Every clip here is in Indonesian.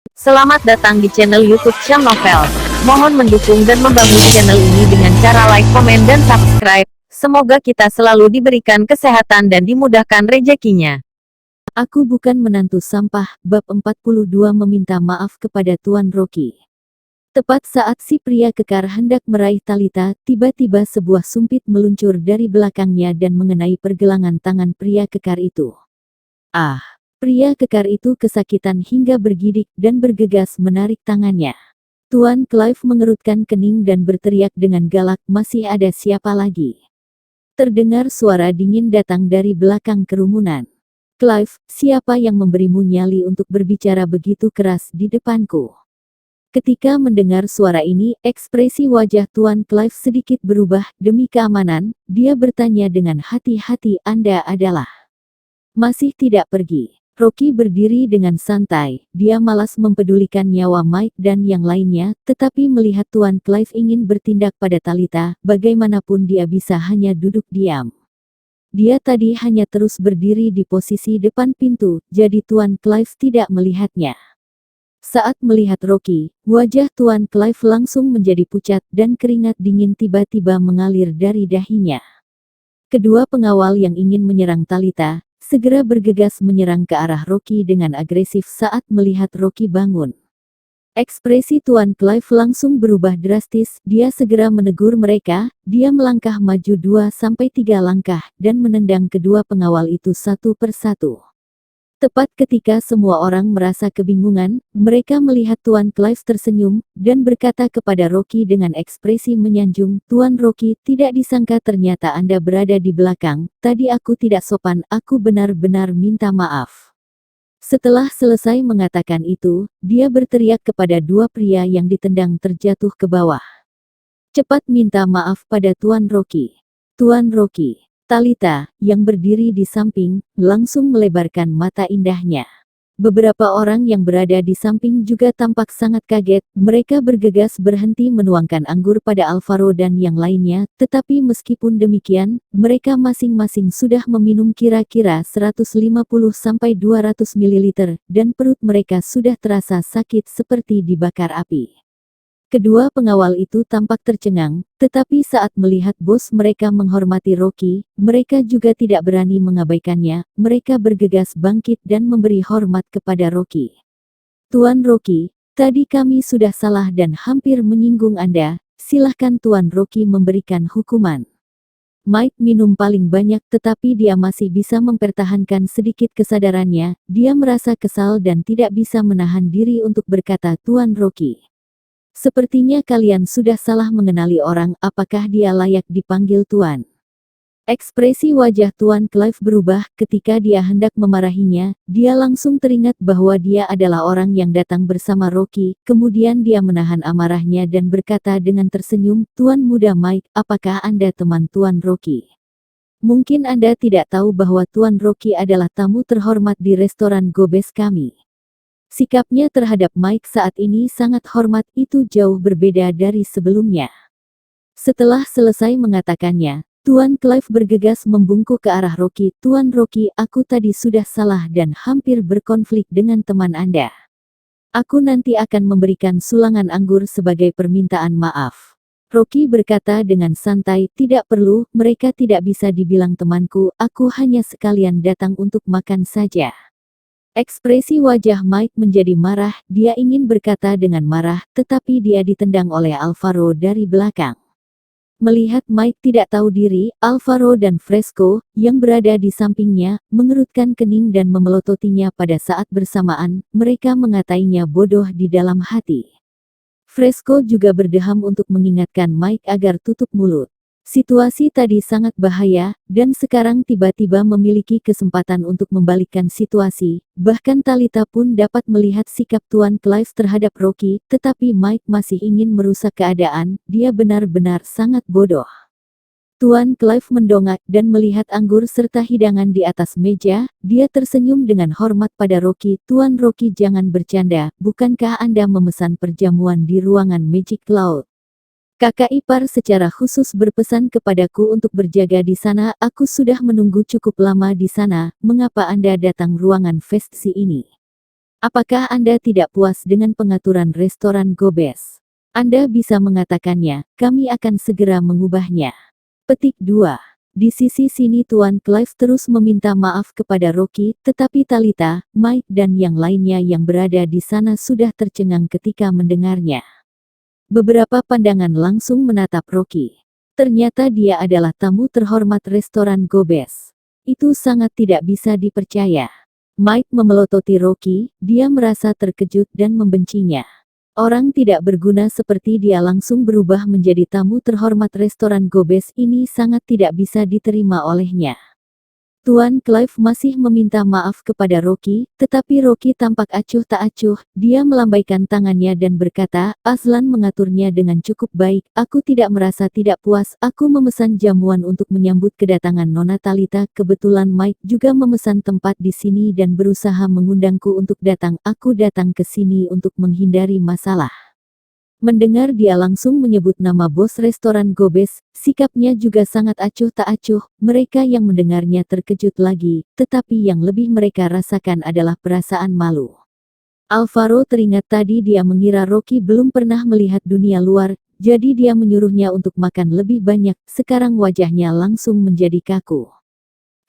Selamat datang di channel YouTube Syam Novel. Mohon mendukung dan membangun channel ini dengan cara like, komen, dan subscribe. Semoga kita selalu diberikan kesehatan dan dimudahkan rezekinya. Aku bukan menantu sampah, bab 42 meminta maaf kepada Tuan Rocky. Tepat saat si pria kekar hendak meraih Talita, tiba-tiba sebuah sumpit meluncur dari belakangnya dan mengenai pergelangan tangan pria kekar itu. Ah! Pria kekar itu kesakitan hingga bergidik dan bergegas menarik tangannya. Tuan Clive mengerutkan kening dan berteriak dengan galak, "Masih ada siapa lagi?" Terdengar suara dingin datang dari belakang kerumunan. "Clive, siapa yang memberimu nyali untuk berbicara begitu keras di depanku?" Ketika mendengar suara ini, ekspresi wajah Tuan Clive sedikit berubah. Demi keamanan, dia bertanya dengan hati-hati, "Anda adalah?" "Masih tidak pergi." Rocky berdiri dengan santai, dia malas mempedulikan nyawa Mike dan yang lainnya, tetapi melihat Tuan Clive ingin bertindak pada Talita, bagaimanapun dia bisa hanya duduk diam. Dia tadi hanya terus berdiri di posisi depan pintu, jadi Tuan Clive tidak melihatnya. Saat melihat Rocky, wajah Tuan Clive langsung menjadi pucat dan keringat dingin tiba-tiba mengalir dari dahinya. Kedua pengawal yang ingin menyerang Talita, segera bergegas menyerang ke arah Rocky dengan agresif saat melihat Rocky bangun. Ekspresi Tuan Clive langsung berubah drastis, dia segera menegur mereka, dia melangkah maju 2-3 langkah, dan menendang kedua pengawal itu satu persatu. Tepat ketika semua orang merasa kebingungan, mereka melihat Tuan Clive tersenyum, dan berkata kepada Rocky dengan ekspresi menyanjung, "Tuan Rocky, tidak disangka ternyata Anda berada di belakang, tadi aku tidak sopan, aku benar-benar minta maaf." Setelah selesai mengatakan itu, dia berteriak kepada dua pria yang ditendang terjatuh ke bawah. "Cepat minta maaf pada Tuan Rocky." Tuan Rocky, Talita, yang berdiri di samping, langsung melebarkan mata indahnya. Beberapa orang yang berada di samping juga tampak sangat kaget, mereka bergegas berhenti menuangkan anggur pada Alvaro dan yang lainnya, tetapi meskipun demikian, mereka masing-masing sudah meminum kira-kira 150-200 ml, dan perut mereka sudah terasa sakit seperti dibakar api. Kedua pengawal itu tampak tercengang, tetapi saat melihat bos mereka menghormati Rocky, mereka juga tidak berani mengabaikannya, mereka bergegas bangkit dan memberi hormat kepada Rocky. "Tuan Rocky, tadi kami sudah salah dan hampir menyinggung Anda, silahkan Tuan Rocky memberikan hukuman." Mike minum paling banyak tetapi dia masih bisa mempertahankan sedikit kesadarannya, dia merasa kesal dan tidak bisa menahan diri untuk berkata, "Tuan Rocky, sepertinya kalian sudah salah mengenali orang, apakah dia layak dipanggil Tuan?" Ekspresi wajah Tuan Clive berubah ketika dia hendak memarahinya, dia langsung teringat bahwa dia adalah orang yang datang bersama Rocky, kemudian dia menahan amarahnya dan berkata dengan tersenyum, "Tuan muda Mike, apakah Anda teman Tuan Rocky? Mungkin Anda tidak tahu bahwa Tuan Rocky adalah tamu terhormat di restoran Gobes kami." Sikapnya terhadap Mike saat ini sangat hormat, itu jauh berbeda dari sebelumnya. Setelah selesai mengatakannya, Tuan Clive bergegas membungkuk ke arah Rocky, "Tuan Rocky, aku tadi sudah salah dan hampir berkonflik dengan teman Anda. Aku nanti akan memberikan sulangan anggur sebagai permintaan maaf." Rocky berkata dengan santai, "Tidak perlu, mereka tidak bisa dibilang temanku, aku hanya sekalian datang untuk makan saja." Ekspresi wajah Mike menjadi marah, dia ingin berkata dengan marah, tetapi dia ditendang oleh Alvaro dari belakang. Melihat Mike tidak tahu diri, Alvaro dan Fresco, yang berada di sampingnya, mengerutkan kening dan memelototinya pada saat bersamaan, mereka mengatainya bodoh di dalam hati. Fresco juga berdeham untuk mengingatkan Mike agar tutup mulut. Situasi tadi sangat bahaya, dan sekarang tiba-tiba memiliki kesempatan untuk membalikkan situasi, bahkan Talita pun dapat melihat sikap Tuan Clive terhadap Rocky, tetapi Mike masih ingin merusak keadaan, dia benar-benar sangat bodoh. Tuan Clive mendongak dan melihat anggur serta hidangan di atas meja, dia tersenyum dengan hormat pada Rocky, "Tuan Rocky, jangan bercanda, bukankah Anda memesan perjamuan di ruangan Magic Cloud? Kakak ipar secara khusus berpesan kepadaku untuk berjaga di sana, aku sudah menunggu cukup lama di sana, mengapa Anda datang ruangan festsi ini?" Apakah Anda tidak puas dengan pengaturan restoran Gobes? Anda bisa mengatakannya, kami akan segera mengubahnya. Petik 2. Di sisi sini Tuan Clive terus meminta maaf kepada Rocky, tetapi Talita, Mike dan yang lainnya yang berada di sana sudah tercengang ketika mendengarnya. Beberapa pandangan langsung menatap Rocky. Ternyata dia adalah tamu terhormat restoran Gobes. Itu sangat tidak bisa dipercaya. Mike memelototi Rocky, dia merasa terkejut dan membencinya. Orang tidak berguna seperti dia langsung berubah menjadi tamu terhormat restoran Gobes ini sangat tidak bisa diterima olehnya. Tuan Clive masih meminta maaf kepada Rocky, tetapi Rocky tampak acuh tak acuh, dia melambaikan tangannya dan berkata, Aslan mengaturnya dengan cukup baik, aku tidak merasa tidak puas, aku memesan jamuan untuk menyambut kedatangan Nona Talita, kebetulan Mike juga memesan tempat di sini dan berusaha mengundangku untuk datang, aku datang ke sini untuk menghindari masalah. Mendengar dia langsung menyebut nama bos restoran Gobes, sikapnya juga sangat acuh tak acuh, mereka yang mendengarnya terkejut lagi, tetapi yang lebih mereka rasakan adalah perasaan malu. Alvaro teringat tadi dia mengira Rocky belum pernah melihat dunia luar, jadi dia menyuruhnya untuk makan lebih banyak, sekarang wajahnya langsung menjadi kaku.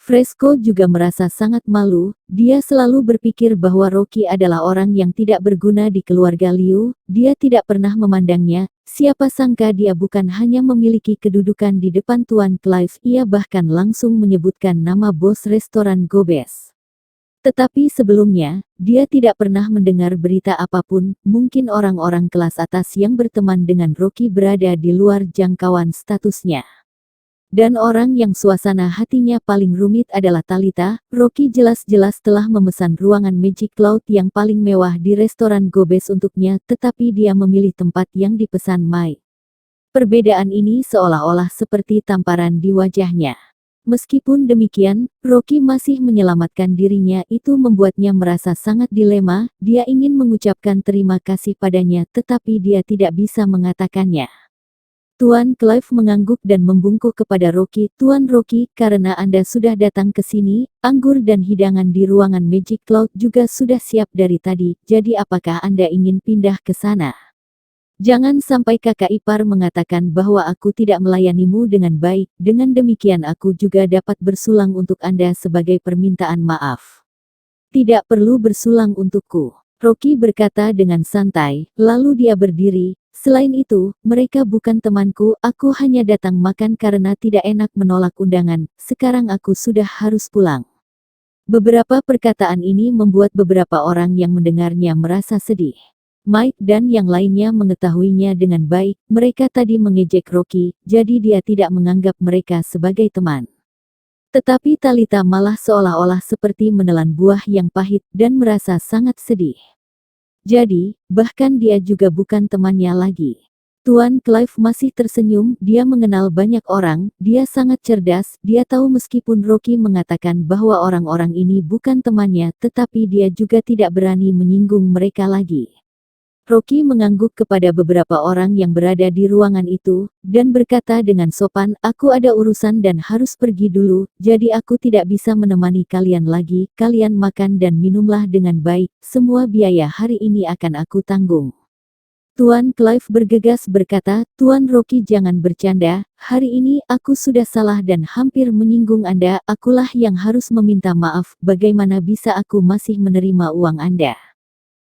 Fresco juga merasa sangat malu, dia selalu berpikir bahwa Rocky adalah orang yang tidak berguna di keluarga Liu, dia tidak pernah memandangnya, siapa sangka dia bukan hanya memiliki kedudukan di depan Tuan Clive, ia bahkan langsung menyebutkan nama bos restoran Gobes. Tetapi sebelumnya, dia tidak pernah mendengar berita apapun, mungkin orang-orang kelas atas yang berteman dengan Rocky berada di luar jangkauan statusnya. Dan orang yang suasana hatinya paling rumit adalah Talita. Rocky jelas-jelas telah memesan ruangan Magic Cloud yang paling mewah di restoran Gobes untuknya, tetapi dia memilih tempat yang dipesan Mike. Perbedaan ini seolah-olah seperti tamparan di wajahnya. Meskipun demikian, Rocky masih menyelamatkan dirinya, itu membuatnya merasa sangat dilema, dia ingin mengucapkan terima kasih padanya tetapi dia tidak bisa mengatakannya. Tuan Clive mengangguk dan membungkuk kepada Rocky. Tuan Rocky, karena Anda sudah datang ke sini, anggur dan hidangan di ruangan Magic Cloud juga sudah siap dari tadi, jadi apakah Anda ingin pindah ke sana? Jangan sampai kakak ipar mengatakan bahwa aku tidak melayanimu dengan baik, dengan demikian aku juga dapat bersulang untuk Anda sebagai permintaan maaf. Tidak perlu bersulang untukku. Rocky berkata dengan santai, lalu dia berdiri. Selain itu, mereka bukan temanku, aku hanya datang makan karena tidak enak menolak undangan, sekarang aku sudah harus pulang. Beberapa perkataan ini membuat beberapa orang yang mendengarnya merasa sedih. Mike dan yang lainnya mengetahuinya dengan baik, mereka tadi mengejek Rocky, jadi dia tidak menganggap mereka sebagai teman. Tetapi Talita malah seolah-olah seperti menelan buah yang pahit dan merasa sangat sedih. Jadi, bahkan dia juga bukan temannya lagi. Tuan Clive masih tersenyum, dia mengenal banyak orang, dia sangat cerdas, dia tahu meskipun Rocky mengatakan bahwa orang-orang ini bukan temannya, tetapi dia juga tidak berani menyinggung mereka lagi. Rocky mengangguk kepada beberapa orang yang berada di ruangan itu, dan berkata dengan sopan, aku ada urusan dan harus pergi dulu, jadi aku tidak bisa menemani kalian lagi, kalian makan dan minumlah dengan baik, semua biaya hari ini akan aku tanggung. Tuan Clive bergegas berkata, Tuan Rocky jangan bercanda, hari ini aku sudah salah dan hampir menyinggung Anda, akulah yang harus meminta maaf, bagaimana bisa aku masih menerima uang Anda?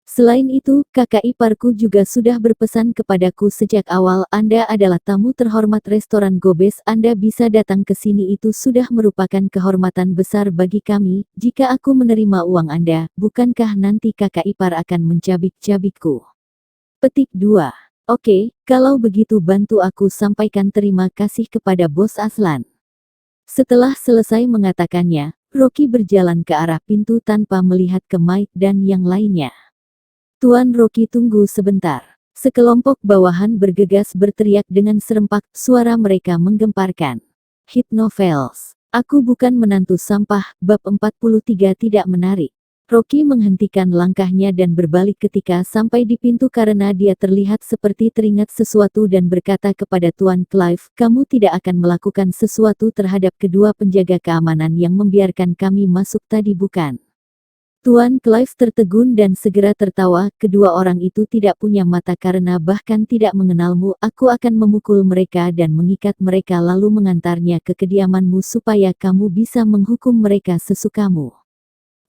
Selain itu, kakak iparku juga sudah berpesan kepadaku sejak awal, Anda adalah tamu terhormat restoran Gobes, Anda bisa datang ke sini itu sudah merupakan kehormatan besar bagi kami, jika aku menerima uang Anda, bukankah nanti kakak ipar akan mencabik-cabikku? Petik 2. Oke, kalau begitu bantu aku sampaikan terima kasih kepada Bos Aslan. Setelah selesai mengatakannya, Rocky berjalan ke arah pintu tanpa melihat ke Mike dan yang lainnya. Tuan Rocky tunggu sebentar. Sekelompok bawahan bergegas berteriak dengan serempak, suara mereka menggemparkan. Hit novels. Aku bukan menantu sampah, bab 43 tidak menarik. Rocky menghentikan langkahnya dan berbalik ketika sampai di pintu karena dia terlihat seperti teringat sesuatu dan berkata kepada Tuan Clive, kamu tidak akan melakukan sesuatu terhadap kedua penjaga keamanan yang membiarkan kami masuk tadi bukan? Tuan Clive tertegun dan segera tertawa, kedua orang itu tidak punya mata karena bahkan tidak mengenalmu, aku akan memukul mereka dan mengikat mereka lalu mengantarnya ke kediamanmu supaya kamu bisa menghukum mereka sesukamu.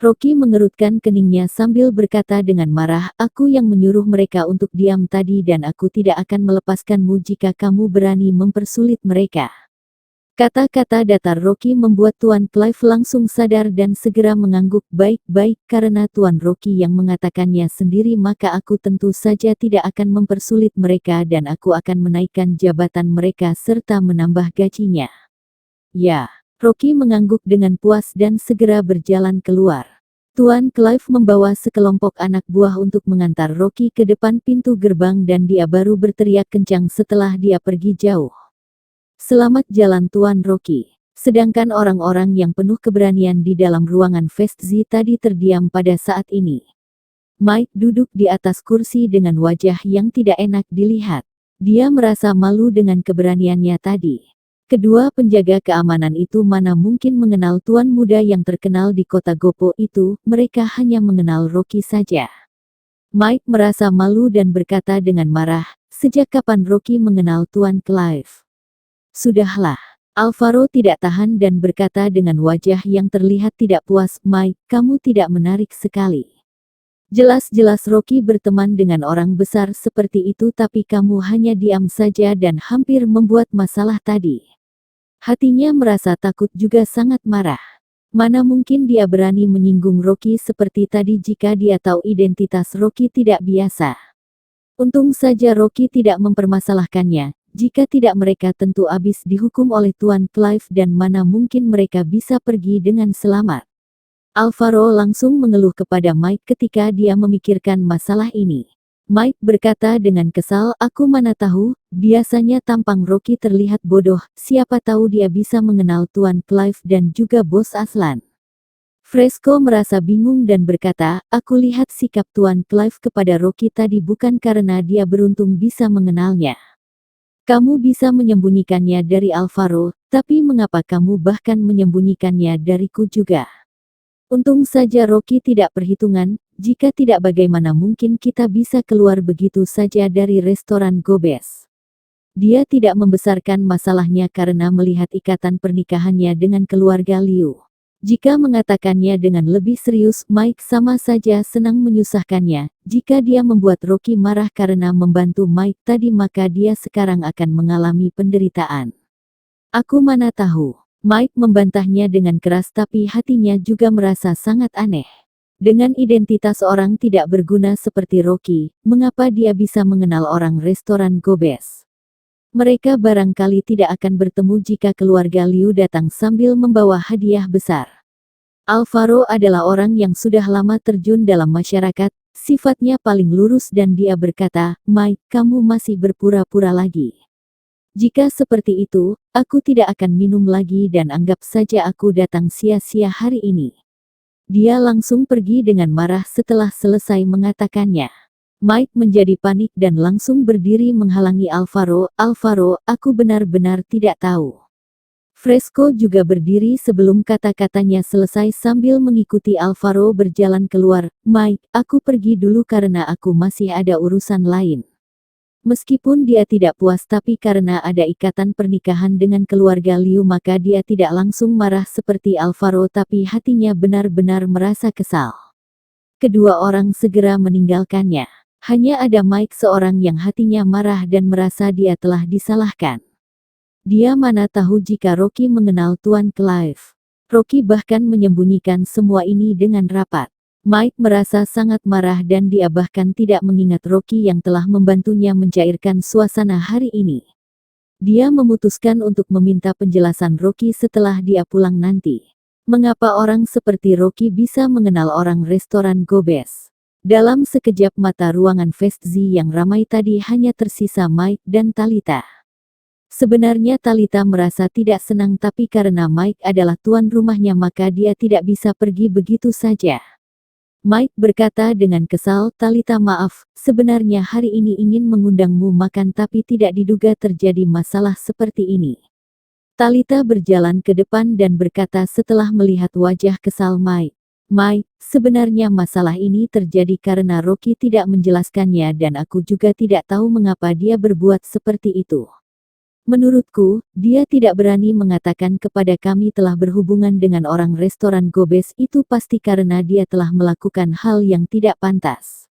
Rocky mengerutkan keningnya sambil berkata dengan marah, aku yang menyuruh mereka untuk diam tadi dan aku tidak akan melepaskanmu jika kamu berani mempersulit mereka. Kata-kata datar Rocky membuat Tuan Clive langsung sadar dan segera mengangguk, baik-baik, karena Tuan Rocky yang mengatakannya sendiri maka aku tentu saja tidak akan mempersulit mereka dan aku akan menaikkan jabatan mereka serta menambah gajinya. Ya, Rocky mengangguk dengan puas dan segera berjalan keluar. Tuan Clive membawa sekelompok anak buah untuk mengantar Rocky ke depan pintu gerbang dan dia baru berteriak kencang setelah dia pergi jauh. Selamat jalan Tuan Rocky. Sedangkan orang-orang yang penuh keberanian di dalam ruangan Festzi tadi terdiam pada saat ini. Mike duduk di atas kursi dengan wajah yang tidak enak dilihat. Dia merasa malu dengan keberaniannya tadi. Kedua penjaga keamanan itu mana mungkin mengenal tuan muda yang terkenal di kota Gopo itu, mereka hanya mengenal Rocky saja. Mike merasa malu dan berkata dengan marah, sejak kapan Rocky mengenal Tuan Clive? Sudahlah. Alvaro tidak tahan dan berkata dengan wajah yang terlihat tidak puas, Mike, kamu tidak menarik sekali. Jelas-jelas Rocky berteman dengan orang besar seperti itu tapi kamu hanya diam saja dan hampir membuat masalah tadi. Hatinya merasa takut juga sangat marah. Mana mungkin dia berani menyinggung Rocky seperti tadi jika dia tahu identitas Rocky tidak biasa. Untung saja Rocky tidak mempermasalahkannya. Jika tidak mereka tentu habis dihukum oleh Tuan Clive dan mana mungkin mereka bisa pergi dengan selamat. Alvaro langsung mengeluh kepada Mike ketika dia memikirkan masalah ini. Mike berkata dengan kesal, aku mana tahu, biasanya tampang Rocky terlihat bodoh, siapa tahu dia bisa mengenal Tuan Clive dan juga Bos Aslan. Fresco merasa bingung dan berkata, aku lihat sikap Tuan Clive kepada Rocky tadi bukan karena dia beruntung bisa mengenalnya. Kamu bisa menyembunyikannya dari Alvaro, tapi mengapa kamu bahkan menyembunyikannya dariku juga? Untung saja Rocky tidak perhitungan, jika tidak bagaimana mungkin kita bisa keluar begitu saja dari restoran Gobes. Dia tidak membesarkan masalahnya karena melihat ikatan pernikahannya dengan keluarga Liu. Jika mengatakannya dengan lebih serius, Mike sama saja senang menyusahkannya. Jika dia membuat Rocky marah karena membantu Mike tadi maka dia sekarang akan mengalami penderitaan. Aku mana tahu. Mike membantahnya dengan keras tapi hatinya juga merasa sangat aneh. Dengan identitas orang tidak berguna seperti Rocky, mengapa dia bisa mengenal orang restoran Gobes? Mereka barangkali tidak akan bertemu jika keluarga Liu datang sambil membawa hadiah besar. Alvaro adalah orang yang sudah lama terjun dalam masyarakat, sifatnya paling lurus dan dia berkata, Mike, kamu masih berpura-pura lagi. Jika seperti itu, aku tidak akan minum lagi dan anggap saja aku datang sia-sia hari ini. Dia langsung pergi dengan marah setelah selesai mengatakannya. Mike menjadi panik dan langsung berdiri menghalangi Alvaro. Alvaro, aku benar-benar tidak tahu. Fresco juga berdiri sebelum kata-katanya selesai sambil mengikuti Alvaro berjalan keluar. Mike, aku pergi dulu karena aku masih ada urusan lain. Meskipun dia tidak puas tapi karena ada ikatan pernikahan dengan keluarga Liu maka dia tidak langsung marah seperti Alvaro tapi hatinya benar-benar merasa kesal. Kedua orang segera meninggalkannya. Hanya ada Mike seorang yang hatinya marah dan merasa dia telah disalahkan. Dia mana tahu jika Rocky mengenal Tuan Clive. Rocky bahkan menyembunyikan semua ini dengan rapat. Mike merasa sangat marah dan dia bahkan tidak mengingat Rocky yang telah membantunya mencairkan suasana hari ini. Dia memutuskan untuk meminta penjelasan Rocky setelah dia pulang nanti. Mengapa orang seperti Rocky bisa mengenal orang restoran Gobes? Dalam sekejap mata ruangan Festzi yang ramai tadi hanya tersisa Mike dan Talita. Sebenarnya Talita merasa tidak senang tapi karena Mike adalah tuan rumahnya maka dia tidak bisa pergi begitu saja. Mike berkata dengan kesal, Talita maaf, sebenarnya hari ini ingin mengundangmu makan tapi tidak diduga terjadi masalah seperti ini. Talita berjalan ke depan dan berkata setelah melihat wajah kesal Mike. Mike, sebenarnya masalah ini terjadi karena Rocky tidak menjelaskannya dan aku juga tidak tahu mengapa dia berbuat seperti itu. Menurutku, dia tidak berani mengatakan kepada kami telah berhubungan dengan orang restoran Gobes itu pasti karena dia telah melakukan hal yang tidak pantas.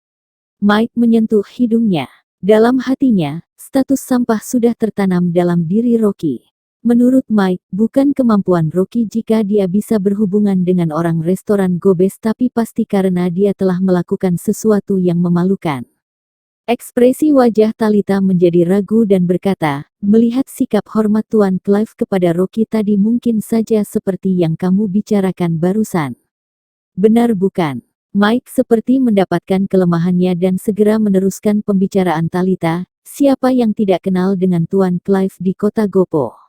Mike menyentuh hidungnya. Dalam hatinya, status sampah sudah tertanam dalam diri Rocky. Menurut Mike, bukan kemampuan Rocky jika dia bisa berhubungan dengan orang restoran Gobes tapi pasti karena dia telah melakukan sesuatu yang memalukan. Ekspresi wajah Talita menjadi ragu dan berkata, melihat sikap hormat Tuan Clive kepada Rocky tadi mungkin saja seperti yang kamu bicarakan barusan. Benar bukan? Mike seperti mendapatkan kelemahannya dan segera meneruskan pembicaraan Talita, siapa yang tidak kenal dengan Tuan Clive di kota Gopo?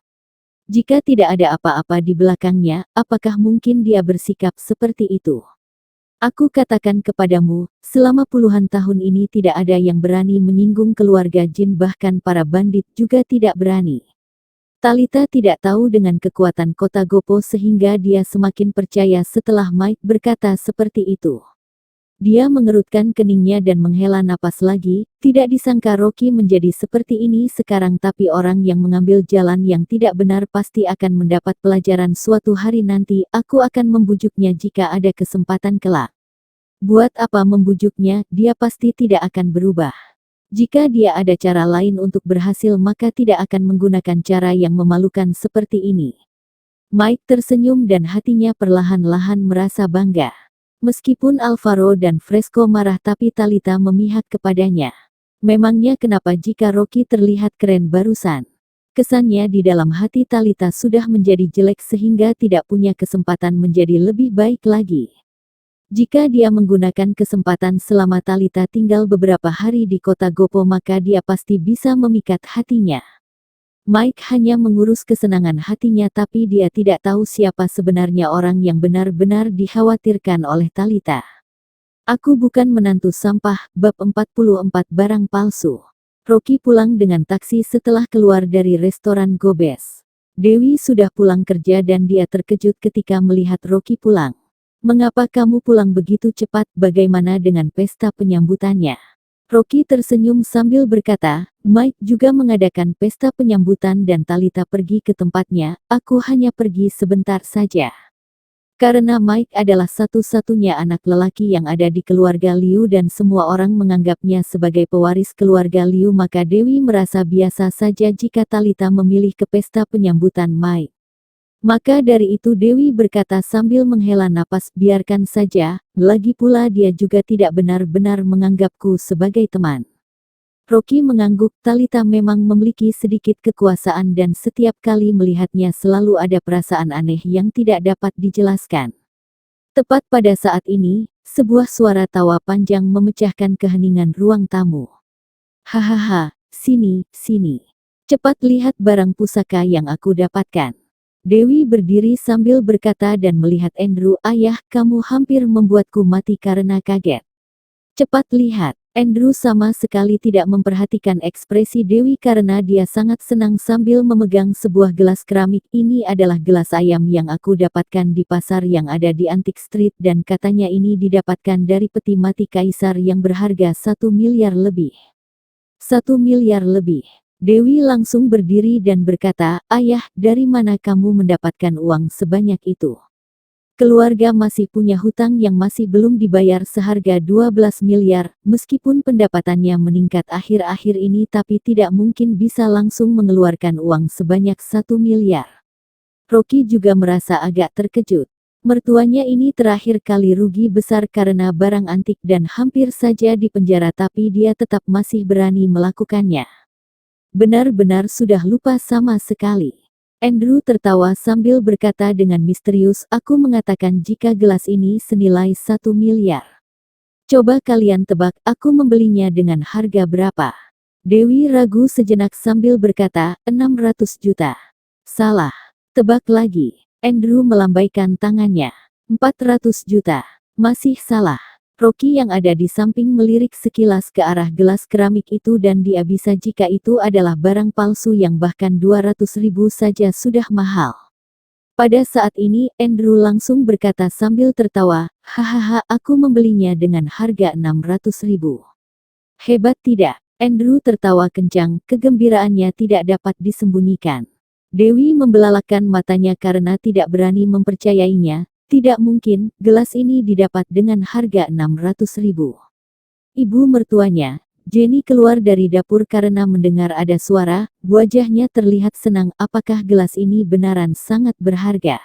Jika tidak ada apa-apa di belakangnya, apakah mungkin dia bersikap seperti itu? Aku katakan kepadamu, selama puluhan tahun ini tidak ada yang berani menyinggung keluarga Jin bahkan para bandit juga tidak berani. Talita tidak tahu dengan kekuatan kota Gopo sehingga dia semakin percaya setelah Mike berkata seperti itu. Dia mengerutkan keningnya dan menghela napas lagi, tidak disangka Rocky menjadi seperti ini sekarang tapi orang yang mengambil jalan yang tidak benar pasti akan mendapat pelajaran suatu hari nanti, aku akan membujuknya jika ada kesempatan kelak. Buat apa membujuknya, dia pasti tidak akan berubah. Jika dia ada cara lain untuk berhasil maka tidak akan menggunakan cara yang memalukan seperti ini. Mike tersenyum dan hatinya perlahan-lahan merasa bangga. Meskipun Alvaro dan Fresco marah tapi Talita memihak kepadanya. Memangnya kenapa jika Rocky terlihat keren barusan? Kesannya di dalam hati Talita sudah menjadi jelek sehingga tidak punya kesempatan menjadi lebih baik lagi. Jika dia menggunakan kesempatan selama Talita tinggal beberapa hari di kota Gopo maka dia pasti bisa memikat hatinya. Mike hanya mengurus kesenangan hatinya tapi dia tidak tahu siapa sebenarnya orang yang benar-benar dikhawatirkan oleh Talita. Aku bukan menantu sampah, bab 44 barang palsu. Rocky pulang dengan taksi setelah keluar dari restoran Gobes. Dewi sudah pulang kerja dan dia terkejut ketika melihat Rocky pulang. Mengapa kamu pulang begitu cepat, bagaimana dengan pesta penyambutannya? Rocky tersenyum sambil berkata, Mike juga mengadakan pesta penyambutan dan Talita pergi ke tempatnya, aku hanya pergi sebentar saja. Karena Mike adalah satu-satunya anak lelaki yang ada di keluarga Liu dan semua orang menganggapnya sebagai pewaris keluarga Liu maka Dewi merasa biasa saja jika Talita memilih ke pesta penyambutan Mike. Maka dari itu Dewi berkata sambil menghela napas, biarkan saja, lagi pula dia juga tidak benar-benar menganggapku sebagai teman. Rocky mengangguk, Talita memang memiliki sedikit kekuasaan dan setiap kali melihatnya selalu ada perasaan aneh yang tidak dapat dijelaskan. Tepat pada saat ini, sebuah suara tawa panjang memecahkan keheningan ruang tamu. Hahaha, sini, sini. Cepat lihat barang pusaka yang aku dapatkan. Dewi berdiri sambil berkata dan melihat Andrew, ayah, kamu hampir membuatku mati karena kaget. Cepat lihat. Andrew sama sekali tidak memperhatikan ekspresi Dewi karena dia sangat senang sambil memegang sebuah gelas keramik. Ini adalah gelas ayam yang aku dapatkan di pasar yang ada di Antique Street dan katanya ini didapatkan dari peti mati kaisar yang berharga 1 miliar lebih. 1 miliar lebih. Dewi langsung berdiri dan berkata, ayah, dari mana kamu mendapatkan uang sebanyak itu? Keluarga masih punya hutang yang masih belum dibayar seharga 12 miliar, meskipun pendapatannya meningkat akhir-akhir ini tapi tidak mungkin bisa langsung mengeluarkan uang sebanyak 1 miliar. Rocky juga merasa agak terkejut. Mertuanya ini terakhir kali rugi besar karena barang antik dan hampir saja dipenjara tapi dia tetap masih berani melakukannya. Benar-benar sudah lupa sama sekali. Andrew tertawa sambil berkata dengan misterius, aku mengatakan jika gelas ini senilai 1 miliar. Coba kalian tebak, aku membelinya dengan harga berapa? Dewi ragu sejenak sambil berkata, 600 juta. Salah. Tebak lagi. Andrew melambaikan tangannya. 400 juta. Masih salah. Rocky yang ada di samping melirik sekilas ke arah gelas keramik itu dan dia bisa jika itu adalah barang palsu yang bahkan 200.000 saja sudah mahal. Pada saat ini, Andrew langsung berkata sambil tertawa, hahaha, aku membelinya dengan harga 600.000. Hebat tidak? Andrew tertawa kencang, kegembiraannya tidak dapat disembunyikan. Dewi membelalakan matanya karena tidak berani mempercayainya. Tidak mungkin, gelas ini didapat dengan harga 600.000. Ibu mertuanya, Jenny, keluar dari dapur karena mendengar ada suara, wajahnya terlihat senang. Apakah gelas ini benaran sangat berharga?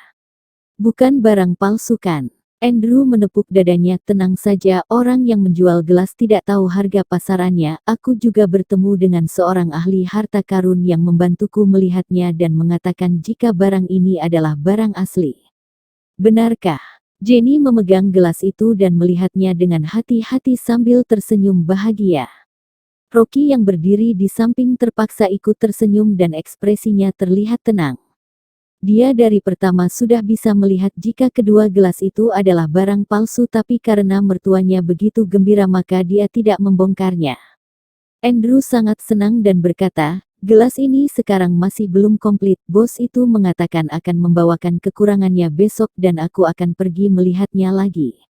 Bukan barang palsu kan? Andrew menepuk dadanya, tenang saja, orang yang menjual gelas tidak tahu harga pasarannya. Aku juga bertemu dengan seorang ahli harta karun yang membantuku melihatnya dan mengatakan jika barang ini adalah barang asli. Benarkah? Jenny memegang gelas itu dan melihatnya dengan hati-hati sambil tersenyum bahagia. Rocky yang berdiri di samping terpaksa ikut tersenyum dan ekspresinya terlihat tenang. Dia dari pertama sudah bisa melihat jika kedua gelas itu adalah barang palsu, tapi karena mertuanya begitu gembira maka dia tidak membongkarnya. Andrew sangat senang dan berkata, gelas ini sekarang masih belum komplit. Bos itu mengatakan akan membawakan kekurangannya besok dan aku akan pergi melihatnya lagi.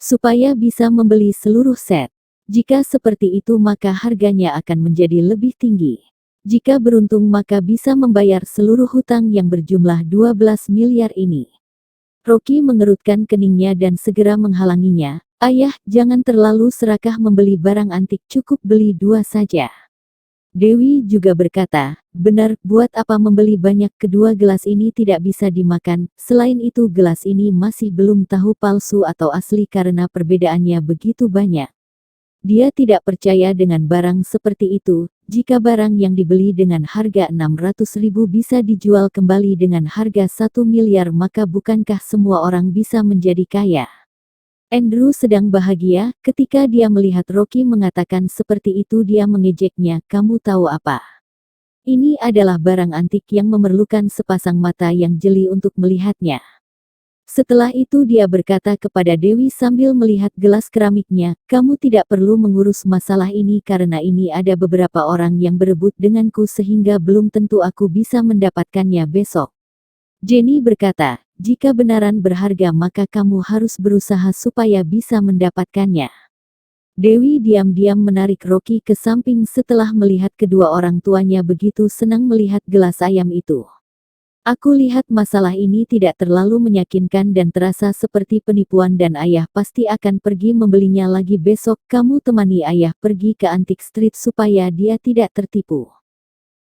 Supaya bisa membeli seluruh set. Jika seperti itu maka harganya akan menjadi lebih tinggi. Jika beruntung maka bisa membayar seluruh hutang yang berjumlah 12 miliar ini. Rocky mengerutkan keningnya dan segera menghalanginya. Ayah, jangan terlalu serakah membeli barang antik, cukup beli 2 saja. Dewi juga berkata, benar, buat apa membeli banyak, kedua gelas ini tidak bisa dimakan. Selain itu gelas ini masih belum tahu palsu atau asli karena perbedaannya begitu banyak. Dia tidak percaya dengan barang seperti itu. Jika barang yang dibeli dengan harga 600.000 bisa dijual kembali dengan harga 1 miliar maka bukankah semua orang bisa menjadi kaya? Andrew sedang bahagia, ketika dia melihat Rocky mengatakan seperti itu dia mengejeknya, kamu tahu apa? Ini adalah barang antik yang memerlukan sepasang mata yang jeli untuk melihatnya. Setelah itu dia berkata kepada Dewi sambil melihat gelas keramiknya, kamu tidak perlu mengurus masalah ini karena ini ada beberapa orang yang berebut denganku sehingga belum tentu aku bisa mendapatkannya besok. Jenny berkata, jika benaran berharga maka kamu harus berusaha supaya bisa mendapatkannya. Dewi diam-diam menarik Rocky ke samping setelah melihat kedua orang tuanya begitu senang melihat gelas ayam itu. Aku lihat masalah ini tidak terlalu meyakinkan dan terasa seperti penipuan dan ayah pasti akan pergi membelinya lagi besok. Kamu temani ayah pergi ke Antique Street supaya dia tidak tertipu.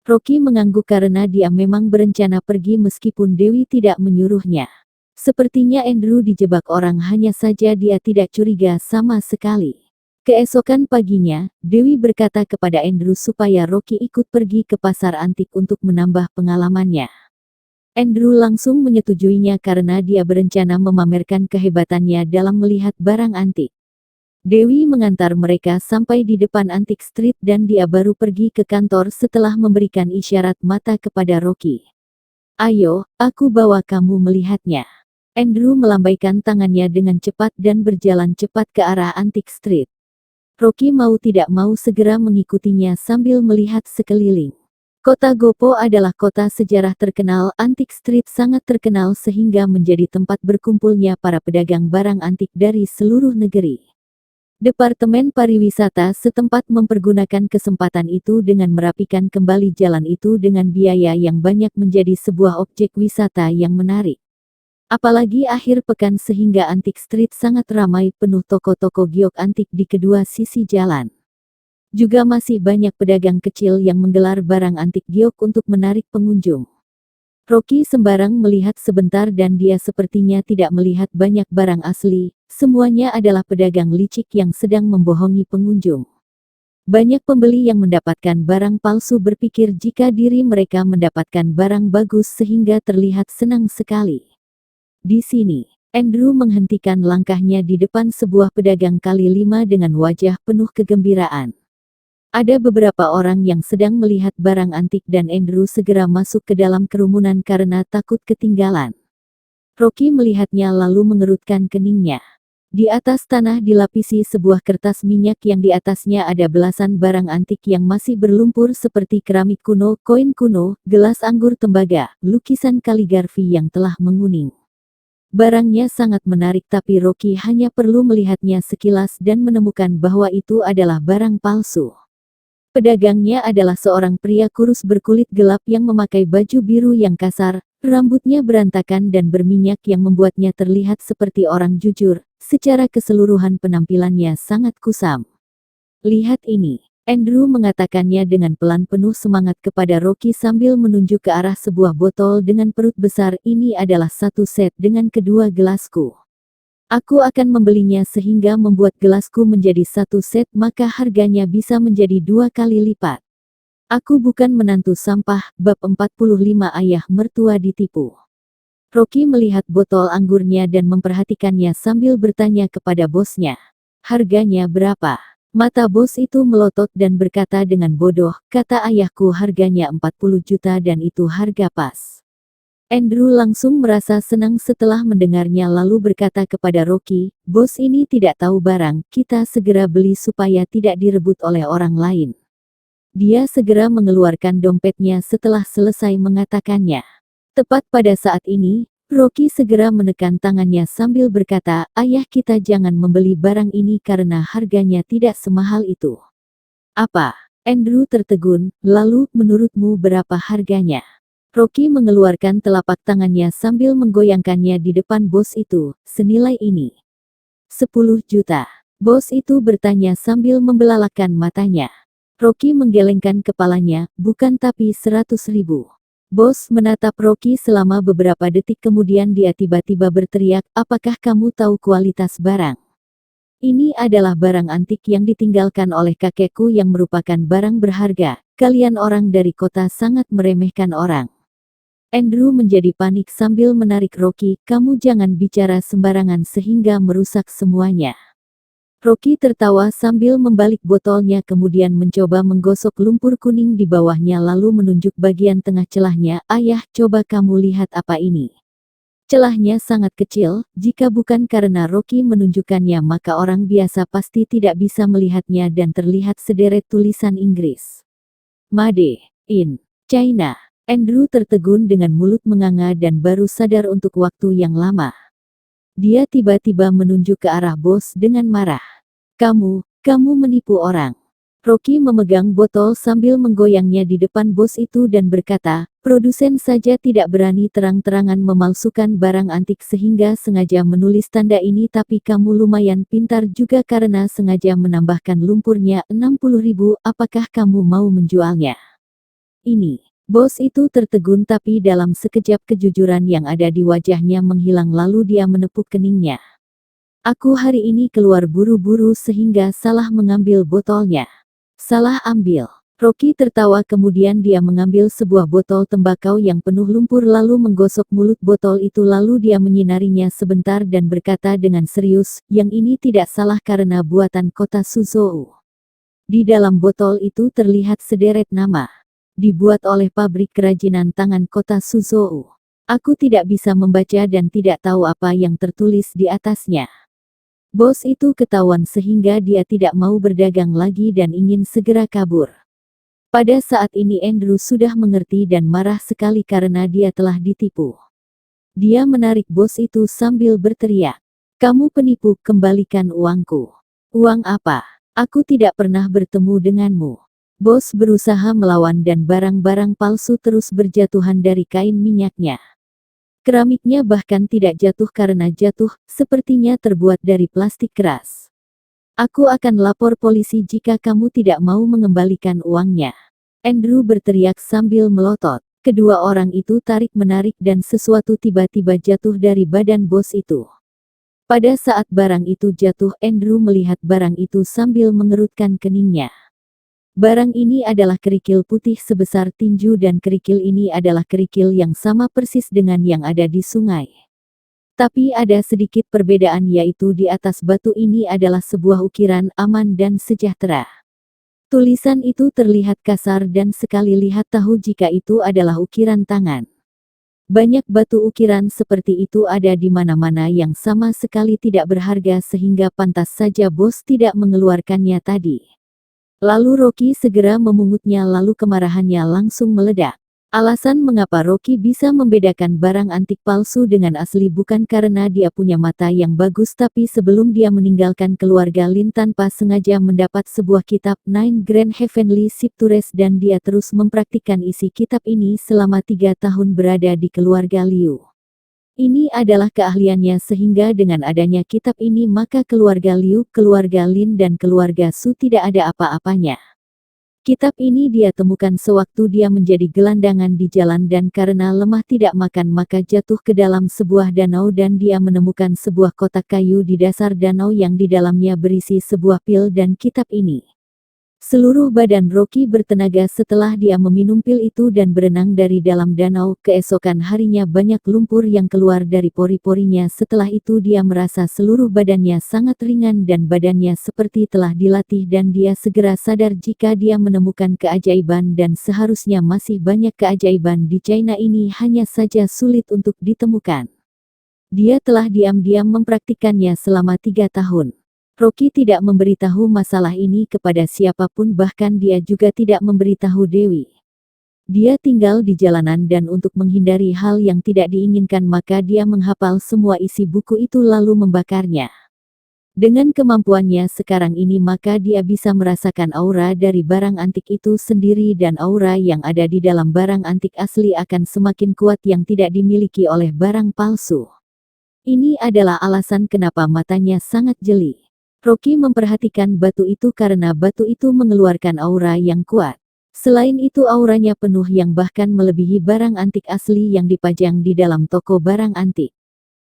Rocky mengangguk karena dia memang berencana pergi meskipun Dewi tidak menyuruhnya. Sepertinya Andrew dijebak orang, hanya saja dia tidak curiga sama sekali. Keesokan paginya, Dewi berkata kepada Andrew supaya Rocky ikut pergi ke pasar antik untuk menambah pengalamannya. Andrew langsung menyetujuinya karena dia berencana memamerkan kehebatannya dalam melihat barang antik. Dewi mengantar mereka sampai di depan Antique Street dan dia baru pergi ke kantor setelah memberikan isyarat mata kepada Rocky. Ayo, aku bawa kamu melihatnya. Andrew melambaikan tangannya dengan cepat dan berjalan cepat ke arah Antique Street. Rocky mau tidak mau segera mengikutinya sambil melihat sekeliling. Kota Gopo adalah kota sejarah terkenal. Antique Street sangat terkenal sehingga menjadi tempat berkumpulnya para pedagang barang antik dari seluruh negeri. Departemen pariwisata setempat mempergunakan kesempatan itu dengan merapikan kembali jalan itu dengan biaya yang banyak menjadi sebuah objek wisata yang menarik. Apalagi akhir pekan sehingga Antique Street sangat ramai, penuh toko-toko giok antik di kedua sisi jalan. Juga masih banyak pedagang kecil yang menggelar barang antik giok untuk menarik pengunjung. Rocky sembarang melihat sebentar dan dia sepertinya tidak melihat banyak barang asli, semuanya adalah pedagang licik yang sedang membohongi pengunjung. Banyak pembeli yang mendapatkan barang palsu berpikir jika diri mereka mendapatkan barang bagus sehingga terlihat senang sekali. Di sini, Andrew menghentikan langkahnya di depan sebuah pedagang kali 5 dengan wajah penuh kegembiraan. Ada beberapa orang yang sedang melihat barang antik dan Andrew segera masuk ke dalam kerumunan karena takut ketinggalan. Rocky melihatnya lalu mengerutkan keningnya. Di atas tanah dilapisi sebuah kertas minyak yang di atasnya ada belasan barang antik yang masih berlumpur seperti keramik kuno, koin kuno, gelas anggur tembaga, lukisan kaligrafi yang telah menguning. Barangnya sangat menarik tapi Rocky hanya perlu melihatnya sekilas dan menemukan bahwa itu adalah barang palsu. Pedagangnya adalah seorang pria kurus berkulit gelap yang memakai baju biru yang kasar, rambutnya berantakan dan berminyak yang membuatnya terlihat seperti orang jujur. Secara keseluruhan penampilannya sangat kusam. Lihat ini. Andrew mengatakannya dengan pelan penuh semangat kepada Rocky sambil menunjuk ke arah sebuah botol dengan perut besar. Ini adalah satu set dengan kedua gelasku. Aku akan membelinya sehingga membuat gelasku menjadi satu set maka harganya bisa menjadi 2 kali lipat. Aku bukan menantu sampah. Bab 45 Ayah mertua ditipu. Rocky melihat botol anggurnya dan memperhatikannya sambil bertanya kepada bosnya. Harganya berapa? Mata bos itu melotot dan berkata dengan bodoh, kata ayahku harganya 40 juta dan itu harga pas. Andrew langsung merasa senang setelah mendengarnya lalu berkata kepada Rocky, bos ini tidak tahu barang, kita segera beli supaya tidak direbut oleh orang lain. Dia segera mengeluarkan dompetnya setelah selesai mengatakannya. Tepat pada saat ini, Rocky segera menekan tangannya sambil berkata, ayah kita jangan membeli barang ini karena harganya tidak semahal itu. Apa? Andrew tertegun, lalu menurutmu berapa harganya? Rocky mengeluarkan telapak tangannya sambil menggoyangkannya di depan bos itu, senilai ini. 10 juta. Bos itu bertanya sambil membelalakkan matanya. Rocky menggelengkan kepalanya, bukan tapi 100.000. Bos menatap Rocky selama beberapa detik kemudian dia tiba-tiba berteriak, apakah kamu tahu kualitas barang? Ini adalah barang antik yang ditinggalkan oleh kakekku yang merupakan barang berharga. Kalian orang dari kota sangat meremehkan orang. Andrew menjadi panik sambil menarik Rocky, kamu jangan bicara sembarangan sehingga merusak semuanya. Rocky tertawa sambil membalik botolnya kemudian mencoba menggosok lumpur kuning di bawahnya lalu menunjuk bagian tengah celahnya, ayah coba kamu lihat apa ini. Celahnya sangat kecil, jika bukan karena Rocky menunjukkannya maka orang biasa pasti tidak bisa melihatnya dan terlihat sederet tulisan Inggris. Made in China. Andrew tertegun dengan mulut menganga dan baru sadar untuk waktu yang lama. Dia tiba-tiba menunjuk ke arah bos dengan marah. Kamu menipu orang. Rocky memegang botol sambil menggoyangnya di depan bos itu dan berkata, produsen saja tidak berani terang-terangan memalsukan barang antik sehingga sengaja menulis tanda ini tapi kamu lumayan pintar juga karena sengaja menambahkan lumpurnya 60.000, apakah kamu mau menjualnya? Ini. Bos itu tertegun tapi dalam sekejap kejujuran yang ada di wajahnya menghilang lalu dia menepuk keningnya. Aku hari ini keluar buru-buru sehingga salah mengambil botolnya. Salah ambil. Rocky tertawa kemudian dia mengambil sebuah botol tembakau yang penuh lumpur lalu menggosok mulut botol itu lalu dia menyinarinya sebentar dan berkata dengan serius, yang ini tidak salah karena buatan kota Suzhou. Di dalam botol itu terlihat sederet nama. Dibuat oleh pabrik kerajinan tangan kota Suzhou. Aku tidak bisa membaca dan tidak tahu apa yang tertulis di atasnya. Bos itu ketahuan sehingga dia tidak mau berdagang lagi dan ingin segera kabur. Pada saat ini Andrew sudah mengerti dan marah sekali karena dia telah ditipu. Dia menarik bos itu sambil berteriak. Kamu penipu, kembalikan uangku. Uang apa? Aku tidak pernah bertemu denganmu. Bos berusaha melawan dan barang-barang palsu terus berjatuhan dari kain minyaknya. Keramiknya bahkan tidak jatuh karena jatuh, sepertinya terbuat dari plastik keras. Aku akan lapor polisi jika kamu tidak mau mengembalikan uangnya. Andrew berteriak sambil melotot. Kedua orang itu tarik-menarik dan sesuatu tiba-tiba jatuh dari badan bos itu. Pada saat barang itu jatuh, Andrew melihat barang itu sambil mengerutkan keningnya. Barang ini adalah kerikil putih sebesar tinju dan kerikil ini adalah kerikil yang sama persis dengan yang ada di sungai. Tapi ada sedikit perbedaan yaitu di atas batu ini adalah sebuah ukiran aman dan sejahtera. Tulisan itu terlihat kasar dan sekali lihat tahu jika itu adalah ukiran tangan. Banyak batu ukiran seperti itu ada di mana-mana yang sama sekali tidak berharga sehingga pantas saja bos tidak mengeluarkannya tadi. Lalu Rocky segera memungutnya lalu kemarahannya langsung meledak. Alasan mengapa Rocky bisa membedakan barang antik palsu dengan asli bukan karena dia punya mata yang bagus tapi sebelum dia meninggalkan keluarga Lin tanpa sengaja mendapat sebuah kitab Nine Grand Heavenly Scriptures dan dia terus mempraktikkan isi kitab ini selama 3 tahun berada di keluarga Liu. Ini adalah keahliannya sehingga dengan adanya kitab ini maka keluarga Liu, keluarga Lin dan keluarga Su tidak ada apa-apanya. Kitab ini dia temukan sewaktu dia menjadi gelandangan di jalan dan karena lemah tidak makan maka jatuh ke dalam sebuah danau dan dia menemukan sebuah kotak kayu di dasar danau yang di dalamnya berisi sebuah pil dan kitab ini. Seluruh badan Rocky bertenaga setelah dia meminum pil itu dan berenang dari dalam danau. Keesokan harinya banyak lumpur yang keluar dari pori-porinya. Setelah itu dia merasa seluruh badannya sangat ringan dan badannya seperti telah dilatih dan dia segera sadar jika dia menemukan keajaiban dan seharusnya masih banyak keajaiban di China ini hanya saja sulit untuk ditemukan. Dia telah diam-diam mempraktikkannya selama 3 tahun. Rocky tidak memberitahu masalah ini kepada siapapun bahkan dia juga tidak memberitahu Dewi. Dia tinggal di jalanan dan untuk menghindari hal yang tidak diinginkan maka dia menghafal semua isi buku itu lalu membakarnya. Dengan kemampuannya sekarang ini maka dia bisa merasakan aura dari barang antik itu sendiri dan aura yang ada di dalam barang antik asli akan semakin kuat yang tidak dimiliki oleh barang palsu. Ini adalah alasan kenapa matanya sangat jeli. Rocky memperhatikan batu itu karena batu itu mengeluarkan aura yang kuat. Selain itu auranya penuh yang bahkan melebihi barang antik asli yang dipajang di dalam toko barang antik.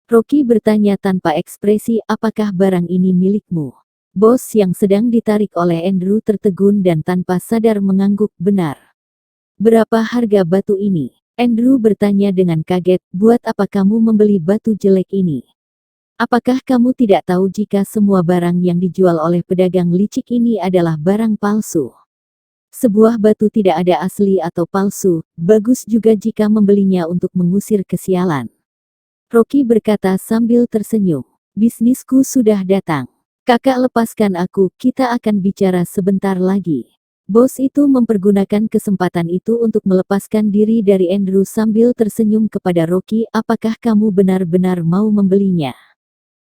Rocky bertanya tanpa ekspresi, apakah barang ini milikmu? Bos yang sedang ditarik oleh Andrew tertegun dan tanpa sadar mengangguk, benar. Berapa harga batu ini? Andrew bertanya dengan kaget, buat apa kamu membeli batu jelek ini? Apakah kamu tidak tahu jika semua barang yang dijual oleh pedagang licik ini adalah barang palsu? Sebuah batu tidak ada asli atau palsu, bagus juga jika membelinya untuk mengusir kesialan. Rocky berkata sambil tersenyum, bisnisku sudah datang. Kakak lepaskan aku, kita akan bicara sebentar lagi. Bos itu mempergunakan kesempatan itu untuk melepaskan diri dari Andrew sambil tersenyum kepada Rocky, apakah kamu benar-benar mau membelinya?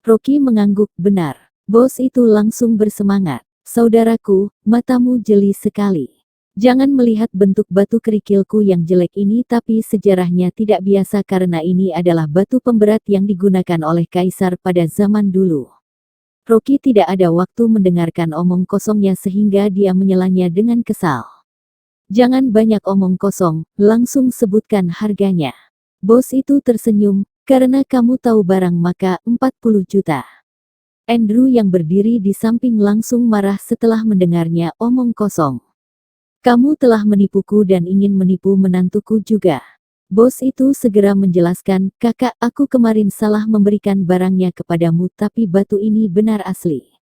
Rocky mengangguk, benar. Bos itu langsung bersemangat. Saudaraku, matamu jeli sekali. Jangan melihat bentuk batu kerikilku yang jelek ini tapi sejarahnya tidak biasa karena ini adalah batu pemberat yang digunakan oleh kaisar pada zaman dulu. Rocky tidak ada waktu mendengarkan omong kosongnya sehingga dia menyelanya dengan kesal. Jangan banyak omong kosong, langsung sebutkan harganya. Bos itu tersenyum, karena kamu tahu barang maka 40 juta. Andrew yang berdiri di samping langsung marah setelah mendengarnya omong kosong. Kamu telah menipuku dan ingin menipu menantuku juga. Bos itu segera menjelaskan, kakak aku kemarin salah memberikan barangnya kepadamu tapi batu ini benar asli.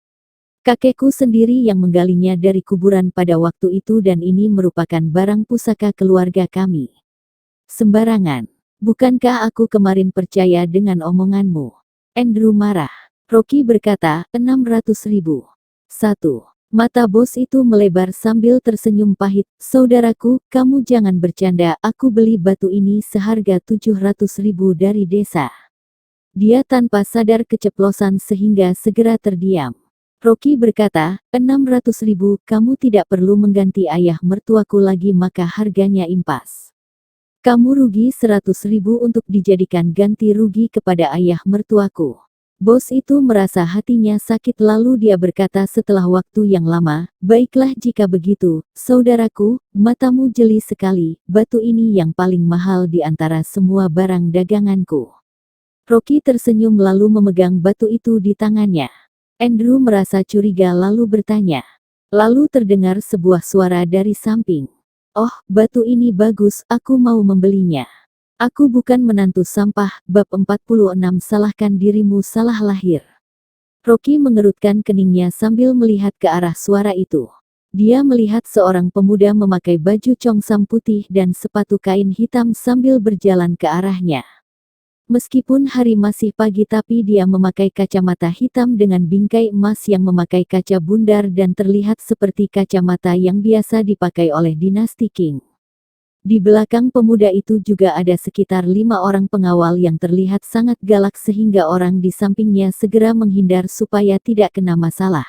Kakekku sendiri yang menggalinya dari kuburan pada waktu itu dan ini merupakan barang pusaka keluarga kami. Sembarangan. Bukankah aku kemarin percaya dengan omonganmu? Andrew marah. Rocky berkata, 600.000. 1. Mata bos itu melebar sambil tersenyum pahit. Saudaraku, kamu jangan bercanda, aku beli batu ini seharga 700.000 dari desa. Dia tanpa sadar keceplosan sehingga segera terdiam. Rocky berkata, 600.000, kamu tidak perlu mengganti ayah mertuaku lagi maka harganya impas. Kamu rugi 100.000 untuk dijadikan ganti rugi kepada ayah mertuaku. Bos itu merasa hatinya sakit lalu dia berkata setelah waktu yang lama, baiklah jika begitu, saudaraku, matamu jeli sekali, batu ini yang paling mahal di antara semua barang daganganku. Rocky tersenyum lalu memegang batu itu di tangannya. Andrew merasa curiga lalu bertanya. Lalu terdengar sebuah suara dari samping. Oh, batu ini bagus, aku mau membelinya. Aku bukan menantu sampah, bab 46 salahkan dirimu salah lahir. Rocky mengerutkan keningnya sambil melihat ke arah suara itu. Dia melihat seorang pemuda memakai baju congsam putih dan sepatu kain hitam sambil berjalan ke arahnya. Meskipun hari masih pagi tapi dia memakai kacamata hitam dengan bingkai emas yang memakai kaca bundar dan terlihat seperti kacamata yang biasa dipakai oleh dinasti Qing. Di belakang pemuda itu juga ada sekitar 5 orang pengawal yang terlihat sangat galak sehingga orang di sampingnya segera menghindar supaya tidak kena masalah.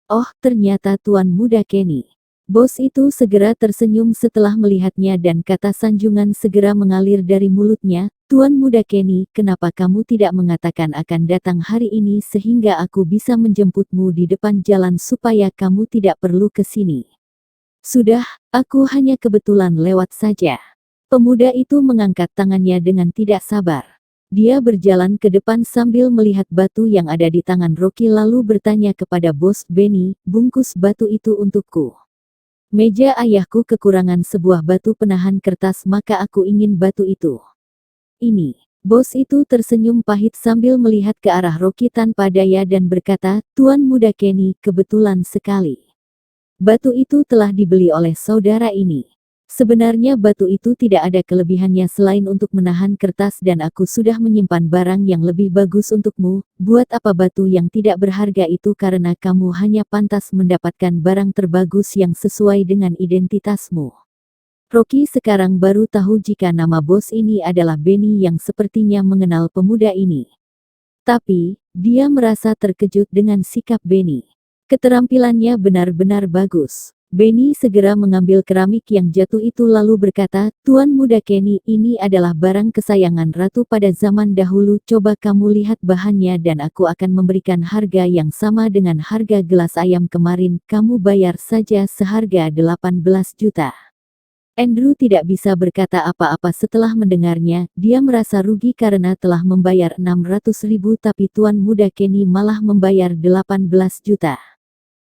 Oh, ternyata Tuan Muda Kenny. Bos itu segera tersenyum setelah melihatnya dan kata sanjungan segera mengalir dari mulutnya, Tuan Muda Kenny, kenapa kamu tidak mengatakan akan datang hari ini sehingga aku bisa menjemputmu di depan jalan supaya kamu tidak perlu ke sini. Sudah, aku hanya kebetulan lewat saja. Pemuda itu mengangkat tangannya dengan tidak sabar. Dia berjalan ke depan sambil melihat batu yang ada di tangan Rocky lalu bertanya kepada Bos Benny, bungkus batu itu untukku. Meja ayahku kekurangan sebuah batu penahan kertas maka aku ingin batu itu. Ini. Bos itu tersenyum pahit sambil melihat ke arah Rocky tanpa daya dan berkata, Tuan Muda Kenny, kebetulan sekali. Batu itu telah dibeli oleh saudara ini. Sebenarnya batu itu tidak ada kelebihannya selain untuk menahan kertas dan aku sudah menyimpan barang yang lebih bagus untukmu. Buat apa batu yang tidak berharga itu karena kamu hanya pantas mendapatkan barang terbagus yang sesuai dengan identitasmu. Rocky sekarang baru tahu jika nama bos ini adalah Benny yang sepertinya mengenal pemuda ini. Tapi, dia merasa terkejut dengan sikap Benny. Keterampilannya benar-benar bagus. Benny segera mengambil keramik yang jatuh itu lalu berkata, Tuan Muda Kenny, ini adalah barang kesayangan ratu pada zaman dahulu. Coba kamu lihat bahannya dan aku akan memberikan harga yang sama dengan harga gelas ayam kemarin. Kamu bayar saja seharga 18 juta. Andrew tidak bisa berkata apa-apa setelah mendengarnya. Dia merasa rugi karena telah membayar 600.000 tapi Tuan Muda Kenny malah membayar 18 juta.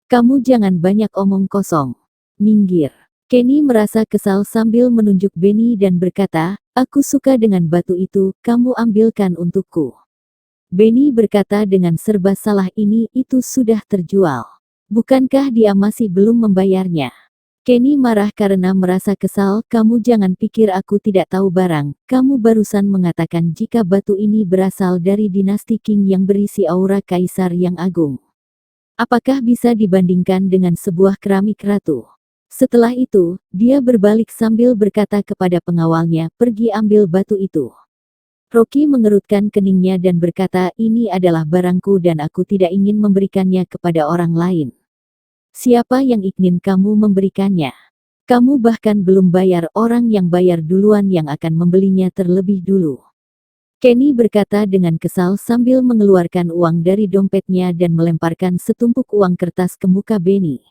Kamu jangan banyak omong kosong. Minggir. Kenny merasa kesal sambil menunjuk Benny dan berkata, aku suka dengan batu itu, kamu ambilkan untukku. Benny berkata dengan serba salah itu sudah terjual. Bukankah dia masih belum membayarnya? Kenny marah karena merasa kesal, kamu jangan pikir aku tidak tahu barang, kamu barusan mengatakan jika batu ini berasal dari dinasti Qing yang berisi aura kaisar yang agung. Apakah bisa dibandingkan dengan sebuah keramik ratu? Setelah itu, dia berbalik sambil berkata kepada pengawalnya, pergi ambil batu itu. Rocky mengerutkan keningnya dan berkata, ini adalah barangku dan aku tidak ingin memberikannya kepada orang lain. Siapa yang ingin kamu memberikannya? Kamu bahkan belum bayar, orang yang bayar duluan yang akan membelinya terlebih dulu. Kenny berkata dengan kesal sambil mengeluarkan uang dari dompetnya dan melemparkan setumpuk uang kertas ke muka Benny.